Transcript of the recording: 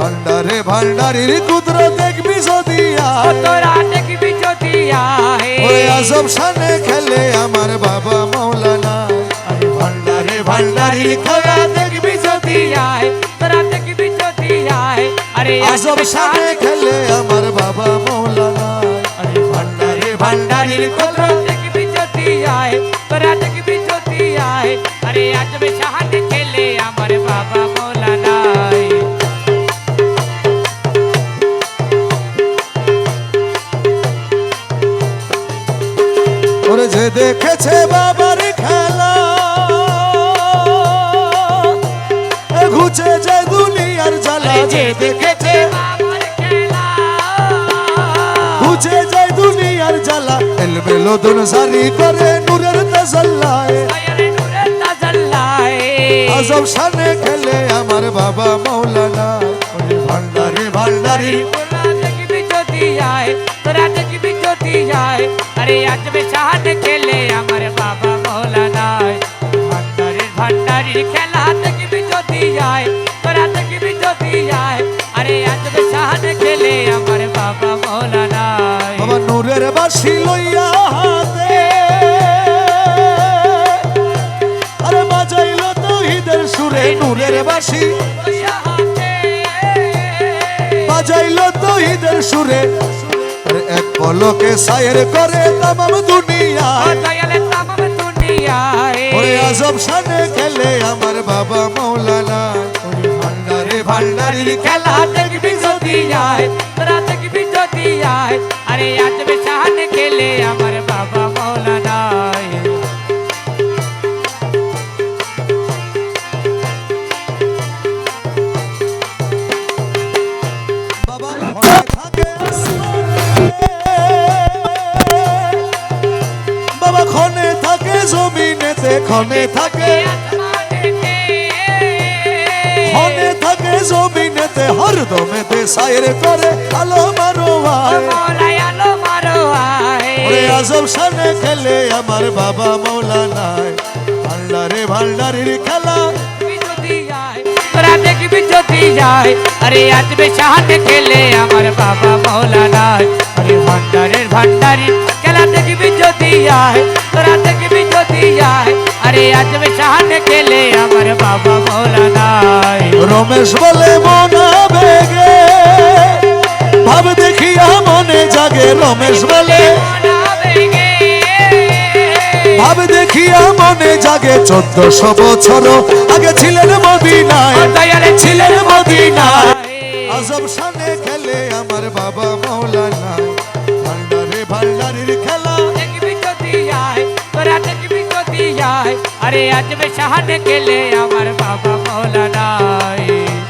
ভান্ডারে ভান্ডারির কুদরত দেখবি যদি তোরা দেখবি যদি ওই আজব শানে খেলে আমার বাবা মৌলানা ভান্ডারে ভান্ডারির খেলা দেখবি যদি তোরা দেখবি যদি আরে আজব শানে খেলে আমার বাবা মৌলানা ভান্ডারে ভান্ডারির তোরা দেখবি যদি তোরা দেখবি যদি আরে আজবে শাহানে খেলে আমার বাবা মৌলানা ওরে যে দেখেছে বাবার খেলা ঘুচে যায় দুনিয়ার জ্বালা যে দেখেছে বাবার খেলা ঘুচে যায় দুনিয়ার জ্বালা এলবেলো দুন সারি করে নূরের তাজাল্লায় আরে নূরের তাজাল্লায় আজব শানে খেলে আমার বাবা মৌলানা ভান্ডারে ভান্ডারি তোরা দেখবি যদি তোরা দেখবি যদি আরে আজবে শাহানে খেলে আমার বাবা মৌলানা ভান্ডারের ভান্ডারির খেলা দেখবি যদি তোরা দেখবি যদি আরে আজবে শাহানে খেলে আমার বাবা মৌলানা বাবা নূরের বাঁশি লইয়া হাতে আরে বাজাইলো তৌহিদের সুরে নূরের বাঁশি বাজাইলো তৌহিদের সুরে আরে এক পলকে সায়ের করে তামাম দুনিয়া দয়ালে তামাম দুনিয়ায় ওরে আজব শানে খেলে আমার বাবা মৌলানা ভান্ডারে ভান্ডারির খেলা দেখবি যদি তোরা দেখবি যদি আরে আজবে শাহানে খেলে আমার বাবা মৌলানা বাবা ঘরে থাকে বাবা ক্ষণে থাকে জমিনেতে ক্ষণে থাকে ক্ষণে থাকে জমিনেতে হরদমেতে সায়ের করে আলো মারো মৌলাই আলো মারো ওরে আজব শানে খেলে আমার বাবা মৌলানা ভান্ডারে ভান্ডারির খেলা তোরা দেখবি যদি আরে আজবে শাহানে খেলে আমার বাবা মৌলানা আরে ভান্ডারের ভান্ডারি খেলা দেখবি যদি তোরা দেখবি যদি আরে আজবে শাহানে খেলে আমার বাবা মৌলানা রমেশ বলে মনা বেগে ভাব দেখিয়া মনে জাগে রমেশ বলে ভাব দেখিয়া মনে জাগে 1400 বছর আগে ছিলেন মদিনায় দয়ালে ছিলেন মদিনায় আজব শানে খেলে আমার বাবা মৌলানা ভান্ডারে ভান্ডারির খেলা দেখবি যদি তোরা দেখবি যদি আরে আজবে শাহানে খেলে আমার বাবা মৌলানা